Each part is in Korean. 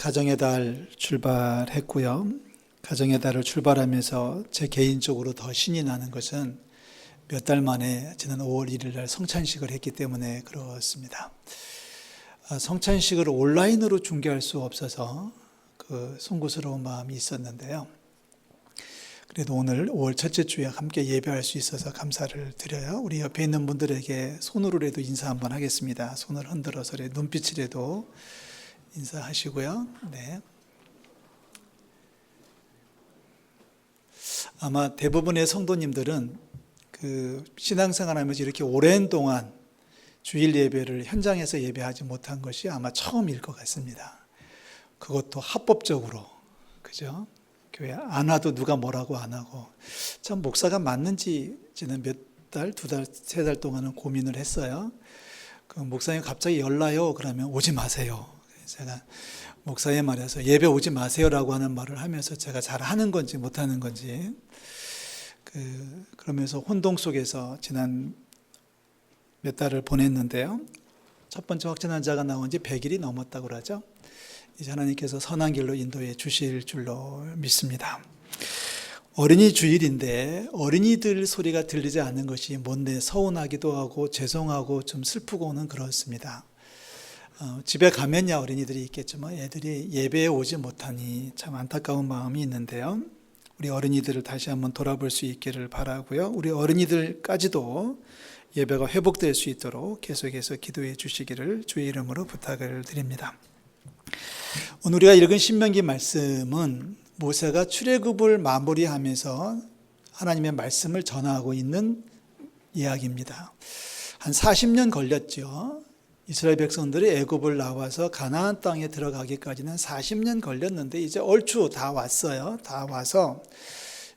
가정의 달 출발했고요. 가정의 달을 출발하면서 제 개인적으로 더 신이 나는 것은 몇 달 만에 지난 5월 1일 날 성찬식을 했기 때문에 그렇습니다. 성찬식을 온라인으로 중계할 수 없어서 그 송구스러운 마음이 있었는데요. 그래도 오늘 5월 첫째 주에 함께 예배할 수 있어서 감사를 드려요. 우리 옆에 있는 분들에게 손으로라도 인사 한번 하겠습니다. 손을 흔들어서 눈빛이라도 인사하시고요. 네. 아마 대부분의 성도님들은 그 신앙생활하면서 이렇게 오랜 동안 주일 예배를 현장에서 예배하지 못한 것이 아마 처음일 것 같습니다. 그것도 합법적으로, 그죠? 교회 안 와도 누가 뭐라고 안 하고. 참 목사가 맞는지 지난 몇 달, 2달, 3달 동안은 고민을 했어요. 그 목사님 갑자기 열나요? 그러면 오지 마세요. 제가 목사의 말에서 예배 오지 마세요라고 하는 말을 하면서 제가 잘하는 건지 못하는 건지 그러면서 혼동 속에서 지난 몇 달을 보냈는데요. 첫 번째 확진 환자가 나온 지 100일이 넘었다고 그러죠. 이제 하나님께서 선한 길로 인도해 주실 줄로 믿습니다. 어린이 주일인데 어린이들 소리가 들리지 않는 것이 뭔데 서운하기도 하고 죄송하고 좀 슬프고는 그렇습니다. 집에 가면야 어린이들이 있겠지만 애들이 예배에 오지 못하니 참 안타까운 마음이 있는데요. 우리 어린이들을 다시 한번 돌아볼 수 있기를 바라고요. 우리 어린이들까지도 예배가 회복될 수 있도록 계속해서 기도해 주시기를 주의 이름으로 부탁을 드립니다. 오늘 우리가 읽은 신명기 말씀은 모세가 출애굽을 마무리하면서 하나님의 말씀을 전하고 있는 이야기입니다. 한 40년 걸렸죠. 이스라엘 백성들이 애굽을 나와서 가나안 땅에 들어가기까지는 40년 걸렸는데 이제 얼추 다 왔어요. 다 와서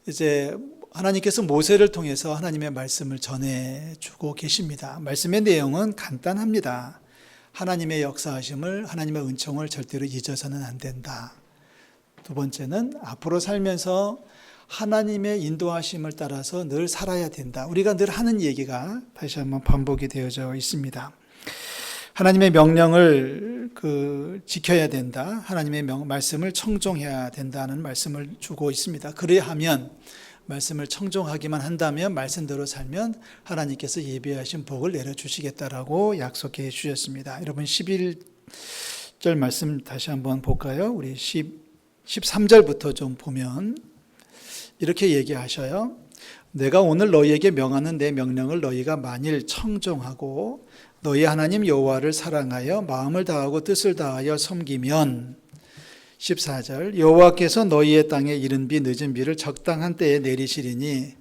이제 하나님께서 모세를 통해서 하나님의 말씀을 전해주고 계십니다. 말씀의 내용은 간단합니다. 하나님의 역사하심을, 하나님의 은총을 절대로 잊어서는 안 된다. 두 번째는 앞으로 살면서 하나님의 인도하심을 따라서 늘 살아야 된다. 우리가 늘 하는 얘기가 다시 한번 반복이 되어져 있습니다. 하나님의 명령을 지켜야 된다. 하나님의 말씀을 청종해야 된다는 말씀을 주고 있습니다. 그래야하면 말씀을 청종하기만 한다면 말씀대로 살면 하나님께서 예비하신 복을 내려주시겠다라고 약속해 주셨습니다. 여러분 11절 말씀 다시 한번 볼까요? 우리 13절부터 좀 보면 이렇게 얘기하셔요. 내가 오늘 너희에게 명하는 내 명령을 너희가 만일 청종하고 너희 하나님 여호와를 사랑하여 마음을 다하고 뜻을 다하여 섬기면 14절 여호와께서 너희의 땅에 이른 비 늦은 비를 적당한 때에 내리시리니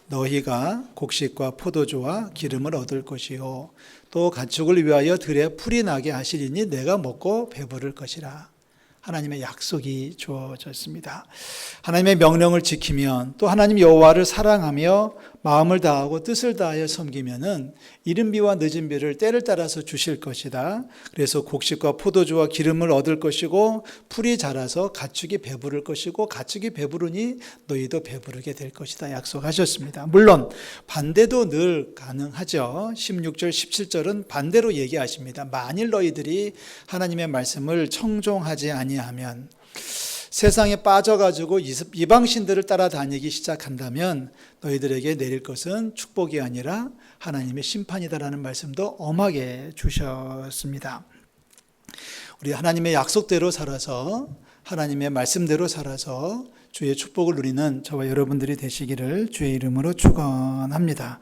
너희가 곡식과 포도주와 기름을 얻을 것이요 또 가축을 위하여 들에 풀이 나게 하시리니 내가 먹고 배부를 것이라. 하나님의 약속이 주어졌습니다. 하나님의 명령을 지키면 또 하나님 여호와를 사랑하며 마음을 다하고 뜻을 다하여 섬기면은 이른 비와 늦은 비를 때를 따라서 주실 것이다. 그래서 곡식과 포도주와 기름을 얻을 것이고 풀이 자라서 가축이 배부를 것이고 가축이 배부르니 너희도 배부르게 될 것이다. 약속하셨습니다. 물론 반대도 늘 가능하죠. 16절 17절은 반대로 얘기하십니다. 만일 너희들이 하나님의 말씀을 청종하지 아니하면 세상에 빠져가지고 이방신들을 따라다니기 시작한다면 너희들에게 내릴 것은 축복이 아니라 하나님의 심판이다라는 말씀도 엄하게 주셨습니다. 우리 하나님의 약속대로 살아서 하나님의 말씀대로 살아서 주의 축복을 누리는 저와 여러분들이 되시기를 주의 이름으로 축원합니다.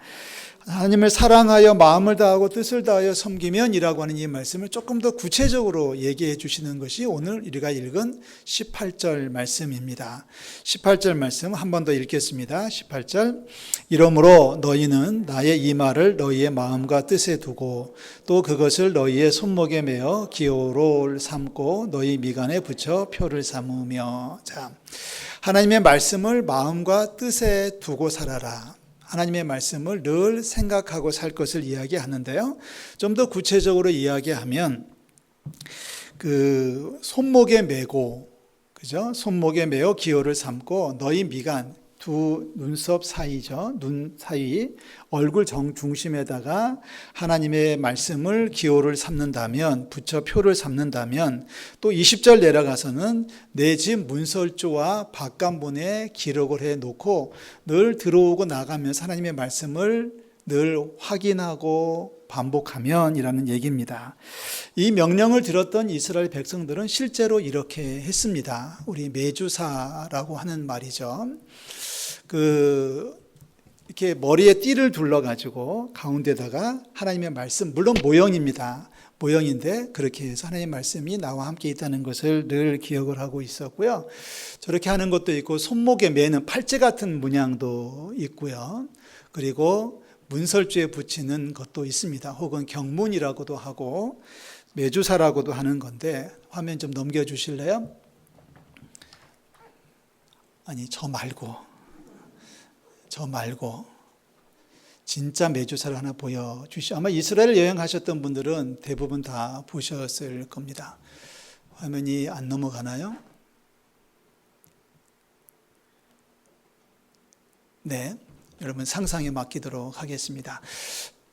하나님을 사랑하여 마음을 다하고 뜻을 다하여 섬기면 이라고 하는 이 말씀을 조금 더 구체적으로 얘기해 주시는 것이 오늘 우리가 읽은 18절 말씀입니다. 18절 말씀 한 번 더 읽겠습니다. 18절 이러므로 너희는 나의 이 말을 너희의 마음과 뜻에 두고 또 그것을 너희의 손목에 매어 기호로 삼고 너희 미간에 붙여 표를 삼으며. 자, 하나님의 말씀을 마음과 뜻에 두고 살아라. 하나님의 말씀을 늘 생각하고 살 것을 이야기하는데요. 좀 더 구체적으로 이야기하면 손목에 메고, 그죠? 손목에 메어 기호를 삼고 너희 미간, 두 눈썹 사이죠. 눈 사이, 얼굴 중심에다가 하나님의 말씀을 기호를 삼는다면, 붙여 표를 삼는다면, 또 20절 내려가서는 내 집 문설주와 바깥문에 기록을 해놓고 늘 들어오고 나가면서 하나님의 말씀을 늘 확인하고 반복하면 이라는 얘기입니다. 이 명령을 들었던 이스라엘 백성들은 실제로 이렇게 했습니다. 우리 매주사라고 하는 말이죠. 이렇게 머리에 띠를 둘러가지고 가운데다가 하나님의 말씀, 물론 모형입니다. 모형인데 그렇게 해서 하나님의 말씀이 나와 함께 있다는 것을 늘 기억을 하고 있었고요. 저렇게 하는 것도 있고 손목에 매는 팔찌 같은 문양도 있고요. 그리고 문설주에 붙이는 것도 있습니다. 혹은 경문이라고도 하고 매주사라고도 하는 건데, 화면 좀 넘겨주실래요? 아니, 저 말고 진짜 매주사를 하나 보여주시죠. 아마 이스라엘 여행하셨던 분들은 대부분 다 보셨을 겁니다. 화면이 안 넘어가나요? 네, 여러분 상상에 맡기도록 하겠습니다.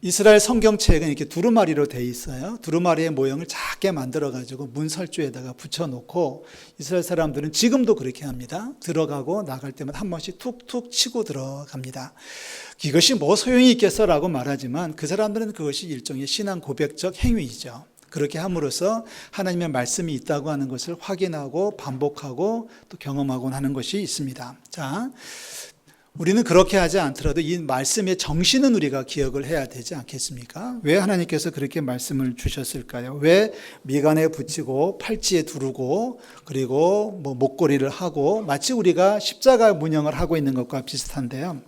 이스라엘 성경책은 이렇게 두루마리로 되어 있어요. 두루마리의 모형을 작게 만들어가지고 문설주에다가 붙여놓고, 이스라엘 사람들은 지금도 그렇게 합니다. 들어가고 나갈 때마다 한 번씩 툭툭 치고 들어갑니다. 이것이 뭐 소용이 있겠어라고 말하지만 그 사람들은 그것이 일종의 신앙 고백적 행위이죠. 그렇게 함으로써 하나님의 말씀이 있다고 하는 것을 확인하고 반복하고 또 경험하곤 하는 것이 있습니다. 자, 우리는 그렇게 하지 않더라도 이 말씀의 정신은 우리가 기억을 해야 되지 않겠습니까? 왜 하나님께서 그렇게 말씀을 주셨을까요? 왜 미간에 붙이고 팔찌에 두르고 그리고 목걸이를 하고 마치 우리가 십자가 문양을 하고 있는 것과 비슷한데요.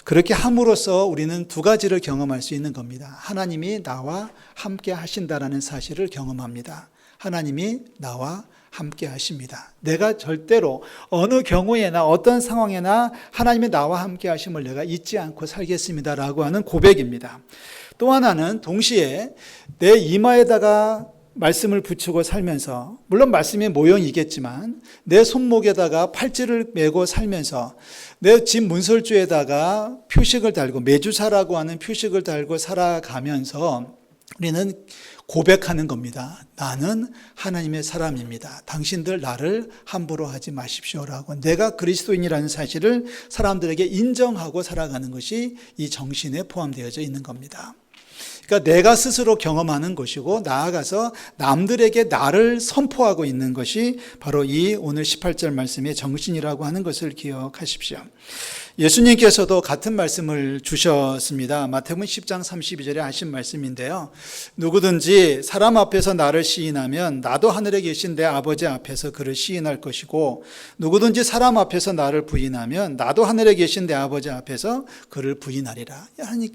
그렇게 함으로써 우리는 두 가지를 경험할 수 있는 겁니다. 하나님이 나와 함께 하신다라는 사실을 경험합니다. 하나님이 나와 함께 하십니다. 내가 절대로 어느 경우에나 어떤 상황에나 하나님이 나와 함께 하심을 내가 잊지 않고 살겠습니다라고 하는 고백입니다. 또 하나는 동시에 내 이마에다가 말씀을 붙이고 살면서, 물론 말씀의 모형이겠지만 내 손목에다가 팔찌를 메고 살면서 내 집 문설주에다가 표식을 달고, 매주사라고 하는 표식을 달고 살아가면서 우리는 고백하는 겁니다. 나는 하나님의 사람입니다. 당신들 나를 함부로 하지 마십시오라고, 내가 그리스도인이라는 사실을 사람들에게 인정하고 살아가는 것이 이 정신에 포함되어져 있는 겁니다. 그러니까 내가 스스로 경험하는 것이고 나아가서 남들에게 나를 선포하고 있는 것이 바로 이 오늘 18절 말씀의 정신이라고 하는 것을 기억하십시오. 예수님께서도 같은 말씀을 주셨습니다. 마태복음 10장 32절에 하신 말씀인데요. 누구든지 사람 앞에서 나를 시인하면 나도 하늘에 계신 내 아버지 앞에서 그를 시인할 것이고, 누구든지 사람 앞에서 나를 부인하면 나도 하늘에 계신 내 아버지 앞에서 그를 부인하리라.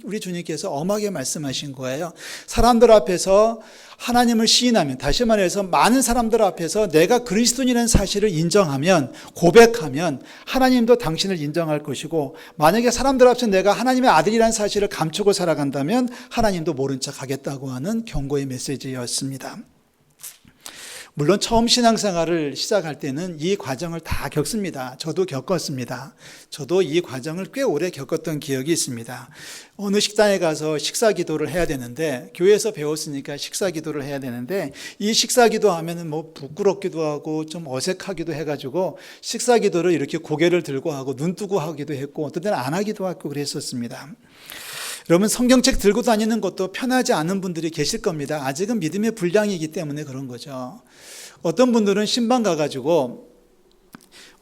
우리 주님께서 엄하게 말씀하신 거예요. 사람들 앞에서 하나님을 시인하면, 다시 말해서 많은 사람들 앞에서 내가 그리스도인이라는 사실을 인정하면, 고백하면 하나님도 당신을 인정할 것이고, 만약에 사람들 앞에서 내가 하나님의 아들이라는 사실을 감추고 살아간다면 하나님도 모른 척 하겠다고 하는 경고의 메시지였습니다. 물론 처음 신앙생활을 시작할 때는 이 과정을 다 겪습니다. 저도 겪었습니다. 저도 이 과정을 꽤 오래 겪었던 기억이 있습니다. 어느 식당에 가서 식사기도를 해야 되는데, 교회에서 배웠으니까 식사기도를 해야 되는데, 이 식사기도 하면은 부끄럽기도 하고 좀 어색하기도 해가지고 식사기도를 이렇게 고개를 들고 하고 눈 뜨고 하기도 했고, 어떤 때는 안 하기도 하고 그랬었습니다. 여러분, 성경책 들고 다니는 것도 편하지 않은 분들이 계실 겁니다. 아직은 믿음의 분량이기 때문에 그런 거죠. 어떤 분들은 신방 가가지고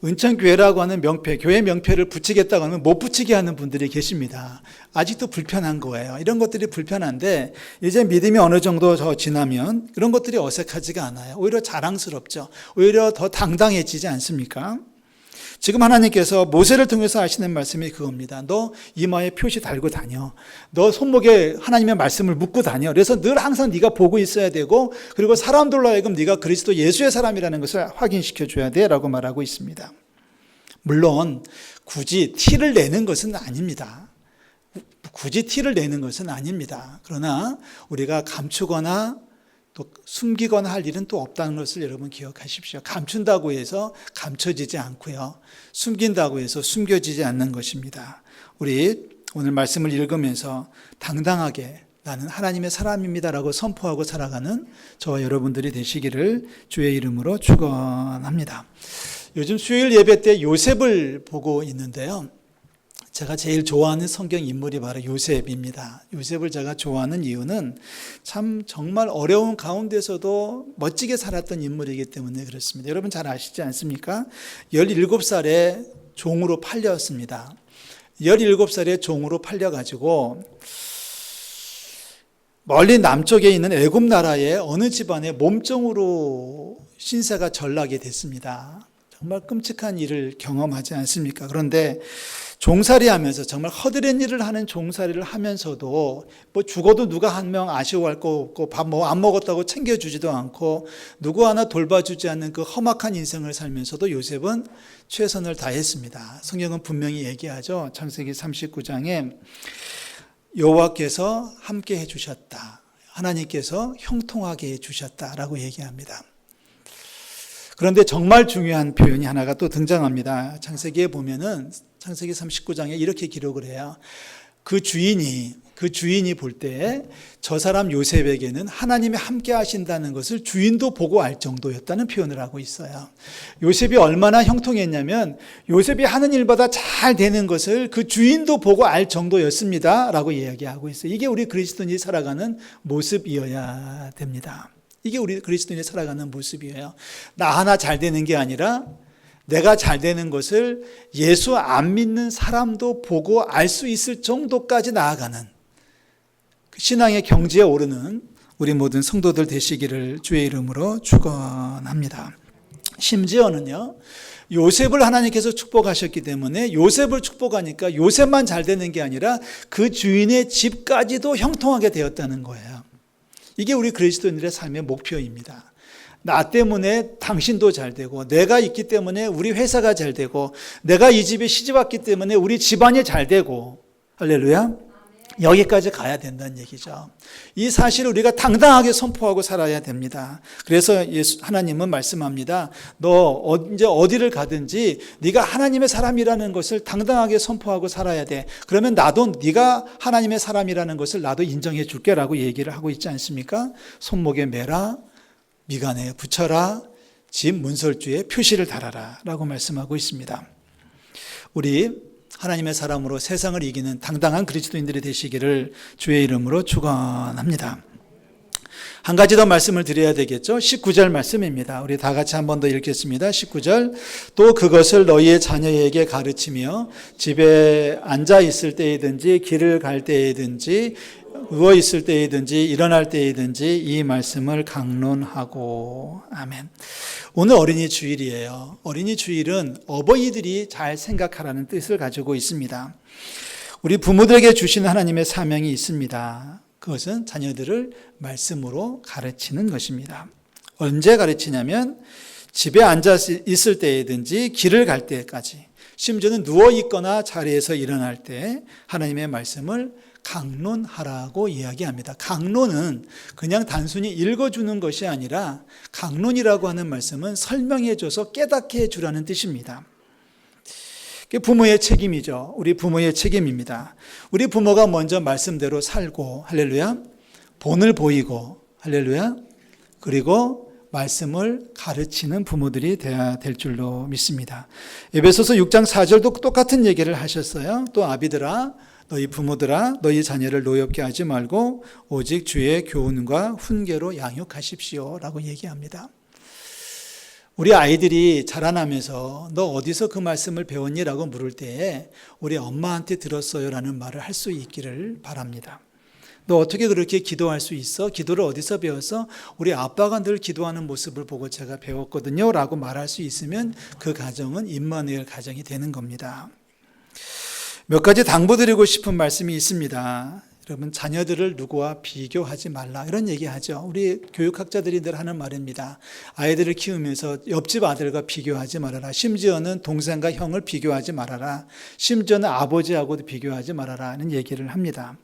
은천교회라고 하는 명패, 교회 명패를 붙이겠다고 하면 못 붙이게 하는 분들이 계십니다. 아직도 불편한 거예요. 이런 것들이 불편한데 이제 믿음이 어느 정도 더 지나면 그런 것들이 어색하지가 않아요. 오히려 자랑스럽죠. 오히려 더 당당해지지 않습니까? 지금 하나님께서 모세를 통해서 하시는 말씀이 그겁니다. 너 이마에 표시 달고 다녀. 너 손목에 하나님의 말씀을 묶고 다녀. 그래서 늘 항상 네가 보고 있어야 되고, 그리고 사람들로 하여금 네가 그리스도 예수의 사람이라는 것을 확인시켜 줘야 돼라고 말하고 있습니다. 물론 굳이 티를 내는 것은 아닙니다. 굳이 티를 내는 것은 아닙니다. 그러나 우리가 감추거나 또 숨기거나 할 일은 또 없다는 것을 여러분 기억하십시오. 감춘다고 해서 감춰지지 않고요. 숨긴다고 해서 숨겨지지 않는 것입니다. 우리 오늘 말씀을 읽으면서 당당하게 나는 하나님의 사람입니다라고 선포하고 살아가는 저와 여러분들이 되시기를 주의 이름으로 축원합니다. 요즘 수요일 예배 때 요셉을 보고 있는데요. 제가 제일 좋아하는 성경 인물이 바로 요셉입니다. 요셉을 제가 좋아하는 이유는 참 정말 어려운 가운데서도 멋지게 살았던 인물이기 때문에 그렇습니다. 여러분 잘 아시지 않습니까? 17살에 종으로 팔렸습니다. 17살에 종으로 팔려가지고 멀리 남쪽에 있는 애굽 나라의 어느 집안의 몸종으로 신세가 전락이 됐습니다. 정말 끔찍한 일을 경험하지 않습니까? 그런데 종살이하면서 정말 허드렛 일을 하는 종살이를 하면서도 뭐 죽어도 누가 한 명 아쉬워할 거 없고 밥 뭐 안 먹었다고 챙겨주지도 않고 누구 하나 돌봐주지 않는 그 험악한 인생을 살면서도 요셉은 최선을 다했습니다. 성경은 분명히 얘기하죠. 창세기 39장에 여호와께서 함께 해주셨다. 하나님께서 형통하게 해주셨다라고 얘기합니다. 그런데 정말 중요한 표현이 하나가 또 등장합니다. 창세기에 보면은 창세기 39장에 이렇게 기록을 해요. 그 주인이 볼 때 저 사람 요셉에게는 하나님이 함께 하신다는 것을 주인도 보고 알 정도였다는 표현을 하고 있어요. 요셉이 얼마나 형통했냐면 요셉이 하는 일보다 잘 되는 것을 그 주인도 보고 알 정도였습니다 라고 이야기하고 있어요. 이게 우리 그리스도인이 살아가는 모습이어야 됩니다. 이게 우리 그리스도인이 살아가는 모습이에요. 나 하나 잘 되는 게 아니라 내가 잘 되는 것을 예수 안 믿는 사람도 보고 알 수 있을 정도까지 나아가는 신앙의 경지에 오르는 우리 모든 성도들 되시기를 주의 이름으로 축원합니다. 심지어는요, 요셉을 하나님께서 축복하셨기 때문에 요셉을 축복하니까 요셉만 잘 되는 게 아니라 그 주인의 집까지도 형통하게 되었다는 거예요. 이게 우리 그리스도인들의 삶의 목표입니다. 나 때문에 당신도 잘 되고, 내가 있기 때문에 우리 회사가 잘 되고, 내가 이 집에 시집 왔기 때문에 우리 집안이 잘 되고, 할렐루야. 여기까지 가야 된다는 얘기죠. 이 사실을 우리가 당당하게 선포하고 살아야 됩니다. 그래서 하나님은 말씀합니다. 너 이제 어디를 가든지 네가 하나님의 사람이라는 것을 당당하게 선포하고 살아야 돼. 그러면 나도 네가 하나님의 사람이라는 것을 나도 인정해 줄게라고 얘기를 하고 있지 않습니까? 손목에 매라, 미간에 붙여라, 집 문설주에 표시를 달아라 라고 말씀하고 있습니다. 우리 하나님의 사람으로 세상을 이기는 당당한 그리스도인들이 되시기를 주의 이름으로 축원합니다. 한 가지 더 말씀을 드려야 되겠죠. 19절 말씀입니다. 우리 다 같이 한 번 더 읽겠습니다. 19절. 또 그것을 너희의 자녀에게 가르치며 집에 앉아 있을 때이든지 길을 갈 때이든지 누워 있을 때이든지 일어날 때이든지 이 말씀을 강론하고. 아멘. 오늘 어린이 주일이에요. 어린이 주일은 어버이들이 잘 생각하라는 뜻을 가지고 있습니다. 우리 부모들에게 주신 하나님의 사명이 있습니다. 그것은 자녀들을 말씀으로 가르치는 것입니다. 언제 가르치냐면 집에 앉아 있을 때이든지 길을 갈 때까지, 심지어는 누워 있거나 자리에서 일어날 때 하나님의 말씀을 강론하라고 이야기합니다. 강론은 그냥 단순히 읽어주는 것이 아니라 강론이라고 하는 말씀은 설명해줘서 깨닫게 해주라는 뜻입니다. 그게 부모의 책임이죠. 우리 부모의 책임입니다. 우리 부모가 먼저 말씀대로 살고, 할렐루야, 본을 보이고, 할렐루야, 그리고 말씀을 가르치는 부모들이 되어야 될 줄로 믿습니다. 에베소서 6장 4절도 똑같은 얘기를 하셨어요. 또 아비들아, 너희 부모들아, 너희 자녀를 노엽게 하지 말고 오직 주의 교훈과 훈계로 양육하십시오 라고 얘기합니다. 우리 아이들이 자라나면서 너 어디서 그 말씀을 배웠니? 라고 물을 때에 우리 엄마한테 들었어요 라는 말을 할 수 있기를 바랍니다. 너 어떻게 그렇게 기도할 수 있어? 기도를 어디서 배웠어? 우리 아빠가 늘 기도하는 모습을 보고 제가 배웠거든요 라고 말할 수 있으면 그 가정은 임마누엘 가정이 되는 겁니다. 몇 가지 당부드리고 싶은 말씀이 있습니다. 여러분, 자녀들을 누구와 비교하지 말라 이런 얘기하죠. 우리 교육학자들이 늘 하는 말입니다. 아이들을 키우면서 옆집 아들과 비교하지 말아라. 심지어는 동생과 형을 비교하지 말아라. 심지어는 아버지하고도 비교하지 말아라 하는 얘기를 합니다.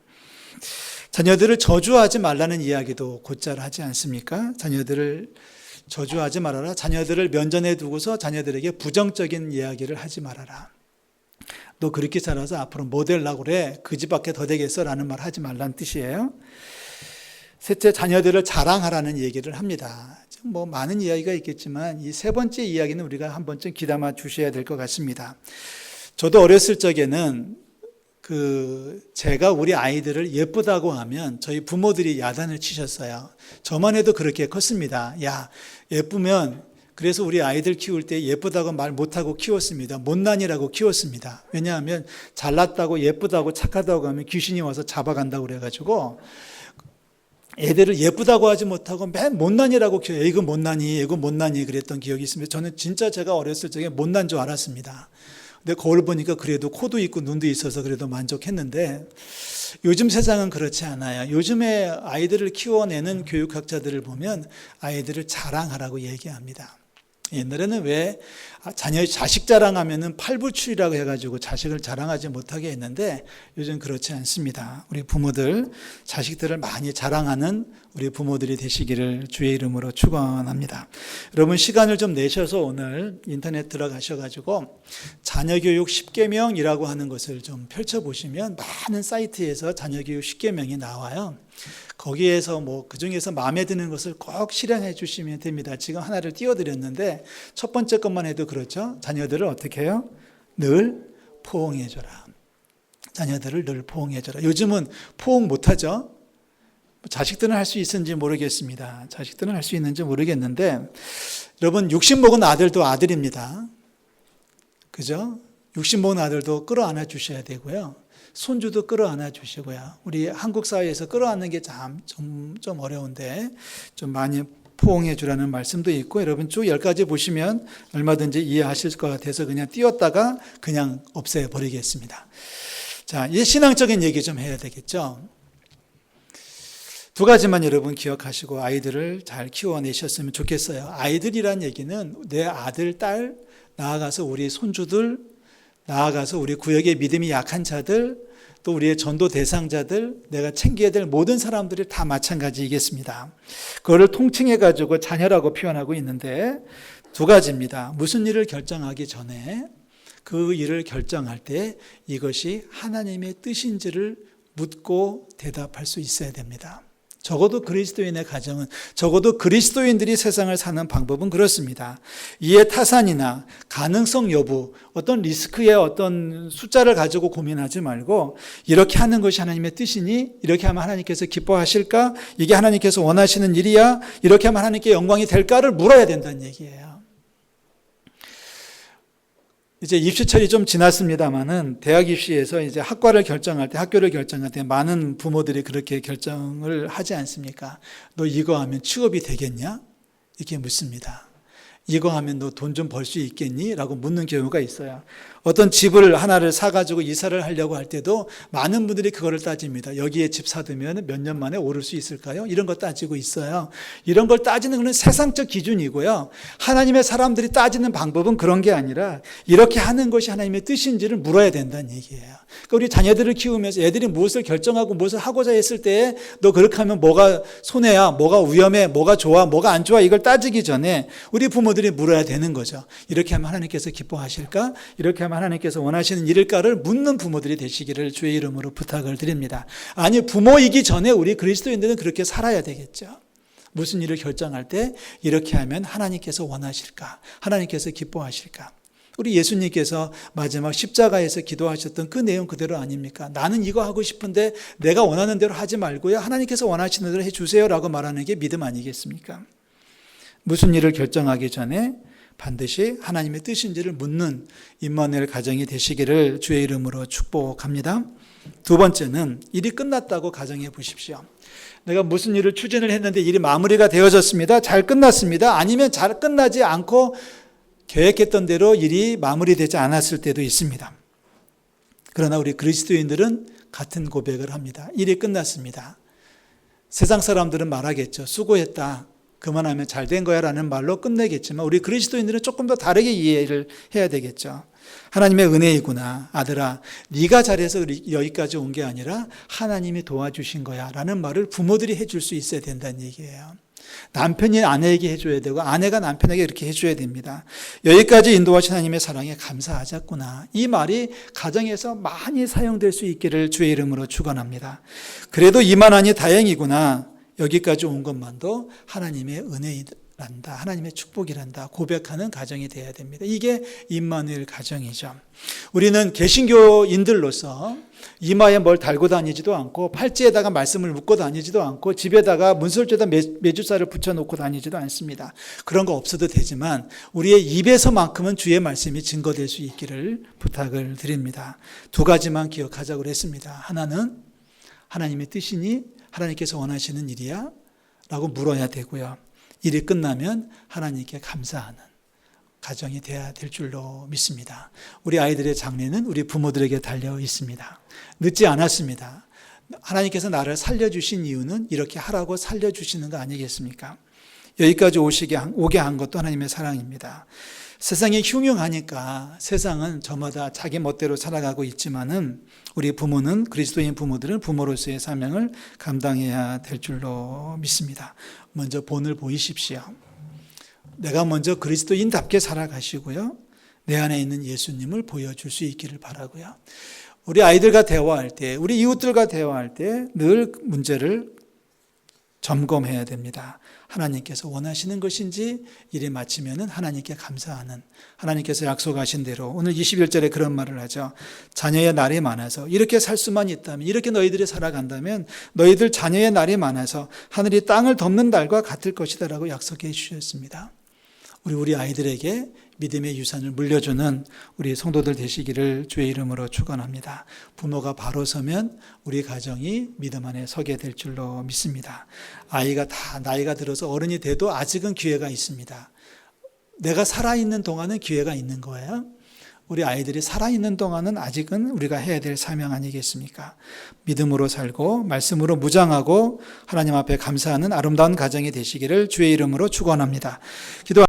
자녀들을 저주하지 말라는 이야기도 곧잘 하지 않습니까? 자녀들을 저주하지 말아라. 자녀들을 면전에 두고서 자녀들에게 부정적인 이야기를 하지 말아라. 너 그렇게 자라서 앞으로 뭐 되려고 그래? 그 집밖에 더 되겠어? 라는 말 하지 말라는 뜻이에요. 셋째, 자녀들을 자랑하라는 얘기를 합니다. 뭐 많은 이야기가 있겠지만 이 세 번째 이야기는 우리가 한 번쯤 귀담아 주셔야 될 것 같습니다. 저도 어렸을 적에는 제가 우리 아이들을 예쁘다고 하면 저희 부모들이 야단을 치셨어요. 저만 해도 그렇게 컸습니다. 야, 예쁘면, 그래서 우리 아이들 키울 때 예쁘다고 말 못하고 키웠습니다. 못난이라고 키웠습니다. 왜냐하면 잘났다고 예쁘다고 착하다고 하면 귀신이 와서 잡아간다고 그래가지고 애들을 예쁘다고 하지 못하고 맨 못난이라고 키워요. 이거 못난이, 이거 못난이 그랬던 기억이 있습니다. 저는 진짜 제가 어렸을 적에 못난 줄 알았습니다. 근데 거울 보니까 그래도 코도 있고 눈도 있어서 그래도 만족했는데 요즘 세상은 그렇지 않아요. 요즘에 아이들을 키워내는 교육학자들을 보면 아이들을 자랑하라고 얘기합니다. 옛날에는 왜 자식 자랑하면은 팔불출이라고 해가지고 자식을 자랑하지 못하게 했는데 요즘 그렇지 않습니다. 우리 부모들 자식들을 많이 자랑하는 우리 부모들이 되시기를 주의 이름으로 축원합니다. 여러분 시간을 좀 내셔서 오늘 인터넷 들어가셔가지고 자녀교육 10계명이라고 하는 것을 좀 펼쳐보시면 많은 사이트에서 자녀교육 10계명이 나와요. 거기에서 그 중에서 마음에 드는 것을 꼭 실행해 주시면 됩니다. 지금 하나를 띄워드렸는데 첫 번째 것만 해도 그렇죠. 자녀들을 어떻게 해요? 늘 포옹해줘라. 자녀들을 늘 포옹해줘라. 요즘은 포옹 못하죠. 자식들은 할 수 있는지 모르겠습니다. 자식들은 할 수 있는지 모르겠는데 여러분 육신 먹은 아들도 아들입니다. 그죠? 육신 먹은 아들도 끌어안아 주셔야 되고요. 손주도 끌어안아 주시고요. 우리 한국 사회에서 끌어안는 게 좀 어려운데 좀 많이 포옹해 주라는 말씀도 있고 여러분 쭉 10가지 보시면 얼마든지 이해하실 것 같아서 그냥 띄웠다가 그냥 없애버리겠습니다. 자, 이제 신앙적인 얘기 좀 해야 되겠죠. 두 가지만 여러분 기억하시고 아이들을 잘 키워내셨으면 좋겠어요. 아이들이란 얘기는 내 아들, 딸, 나아가서 우리 손주들, 나아가서 우리 구역의 믿음이 약한 자들, 또 우리의 전도 대상자들, 내가 챙겨야 될 모든 사람들이 다 마찬가지이겠습니다. 그거를 통칭해가지고 자녀라고 표현하고 있는데 두 가지입니다. 무슨 일을 결정하기 전에 그 일을 결정할 때 이것이 하나님의 뜻인지를 묻고 대답할 수 있어야 됩니다. 적어도 그리스도인의 가정은, 적어도 그리스도인들이 세상을 사는 방법은 그렇습니다. 이해 타산이나 가능성 여부, 어떤 리스크의 어떤 숫자를 가지고 고민하지 말고 이렇게 하는 것이 하나님의 뜻이니? 이렇게 하면 하나님께서 기뻐하실까? 이게 하나님께서 원하시는 일이야? 이렇게 하면 하나님께 영광이 될까를 물어야 된다는 얘기예요. 이제 입시철이 좀 지났습니다만은 대학 입시에서 이제 학과를 결정할 때, 학교를 결정할 때 많은 부모들이 그렇게 결정을 하지 않습니까? 너 이거 하면 취업이 되겠냐? 이렇게 묻습니다. 이거 하면 너 돈 좀 벌 수 있겠니? 라고 묻는 경우가 있어요. 어떤 집을 하나를 사가지고 이사를 하려고 할 때도 많은 분들이 그거를 따집니다. 여기에 집 사두면 몇 년 만에 오를 수 있을까요? 이런 거 따지고 있어요. 이런 걸 따지는 것은 세상적 기준이고요. 하나님의 사람들이 따지는 방법은 그런 게 아니라 이렇게 하는 것이 하나님의 뜻인지를 물어야 된다는 얘기예요. 그러니까 우리 자녀들을 키우면서 애들이 무엇을 결정하고 무엇을 하고자 했을 때 너 그렇게 하면 뭐가 손해야, 뭐가 위험해, 뭐가 좋아, 뭐가 안 좋아 이걸 따지기 전에 우리 부모들이 물어야 되는 거죠. 이렇게 하면 하나님께서 기뻐하실까? 이렇게 하면 하나님께서 원하시는 일일까를 묻는 부모들이 되시기를 주의 이름으로 부탁을 드립니다. 아니 부모이기 전에 우리 그리스도인들은 그렇게 살아야 되겠죠. 무슨 일을 결정할 때 이렇게 하면 하나님께서 원하실까? 하나님께서 기뻐하실까? 우리 예수님께서 마지막 십자가에서 기도하셨던 그 내용 그대로 아닙니까? 나는 이거 하고 싶은데 내가 원하는 대로 하지 말고요. 하나님께서 원하시는 대로 해주세요 라고 말하는 게 믿음 아니겠습니까? 무슨 일을 결정하기 전에 반드시 하나님의 뜻인지를 묻는 임마누엘 가정이 되시기를 주의 이름으로 축복합니다. 두 번째는 일이 끝났다고 가정해 보십시오. 내가 무슨 일을 추진을 했는데 일이 마무리가 되어졌습니다. 잘 끝났습니다. 아니면 잘 끝나지 않고 계획했던 대로 일이 마무리되지 않았을 때도 있습니다. 그러나 우리 그리스도인들은 같은 고백을 합니다. 일이 끝났습니다. 세상 사람들은 말하겠죠. 수고했다. 그만하면 잘 된 거야 라는 말로 끝내겠지만 우리 그리스도인들은 조금 더 다르게 이해를 해야 되겠죠. 하나님의 은혜이구나. 아들아, 네가 잘해서 여기까지 온 게 아니라 하나님이 도와주신 거야 라는 말을 부모들이 해줄 수 있어야 된다는 얘기예요. 남편이 아내에게 해줘야 되고 아내가 남편에게 이렇게 해줘야 됩니다. 여기까지 인도하신 하나님의 사랑에 감사하셨구나. 이 말이 가정에서 많이 사용될 수 있기를 주의 이름으로 축원합니다. 그래도 이만하니 다행이구나. 여기까지 온 것만도 하나님의 은혜란다. 하나님의 축복이란다. 고백하는 가정이 되어야 됩니다. 이게 임마누엘 가정이죠. 우리는 개신교인들로서 이마에 뭘 달고 다니지도 않고 팔찌에다가 말씀을 묶고 다니지도 않고 집에다가 문설주에다 메주살을 붙여놓고 다니지도 않습니다. 그런 거 없어도 되지만 우리의 입에서만큼은 주의 말씀이 증거될 수 있기를 부탁을 드립니다. 두 가지만 기억하자고 그랬습니다. 하나는 하나님의 뜻이니 하나님께서 원하시는 일이야? 라고 물어야 되고요. 일이 끝나면 하나님께 감사하는 가정이 되어야 될 줄로 믿습니다. 우리 아이들의 장래는 우리 부모들에게 달려 있습니다. 늦지 않았습니다. 하나님께서 나를 살려주신 이유는 이렇게 하라고 살려주시는 거 아니겠습니까? 여기까지 오게 한 것도 하나님의 사랑입니다. 세상이 흉흉하니까 세상은 저마다 자기 멋대로 살아가고 있지만은 우리 부모는, 그리스도인 부모들은 부모로서의 사명을 감당해야 될 줄로 믿습니다. 먼저 본을 보이십시오. 내가 먼저 그리스도인답게 살아가시고요. 내 안에 있는 예수님을 보여줄 수 있기를 바라고요. 우리 아이들과 대화할 때, 우리 이웃들과 대화할 때 늘 문제를 점검해야 됩니다. 하나님께서 원하시는 것인지 일이 마치면은 하나님께 감사하는, 하나님께서 약속하신 대로 오늘 21절에 그런 말을 하죠. 자녀의 날이 많아서 이렇게 살 수만 있다면, 이렇게 너희들이 살아간다면 너희들 자녀의 날이 많아서 하늘이 땅을 덮는 달과 같을 것이다 라고 약속해 주셨습니다. 우리 아이들에게 믿음의 유산을 물려주는 우리 성도들 되시기를 주의 이름으로 축원합니다. 부모가 바로 서면 우리 가정이 믿음 안에 서게 될 줄로 믿습니다. 아이가 다 나이가 들어서 어른이 돼도 아직은 기회가 있습니다. 내가 살아있는 동안은 기회가 있는 거예요. 우리 아이들이 살아있는 동안은 아직은 우리가 해야 될 사명 아니겠습니까? 믿음으로 살고 말씀으로 무장하고 하나님 앞에 감사하는 아름다운 가정이 되시기를 주의 이름으로 축원합니다. 기도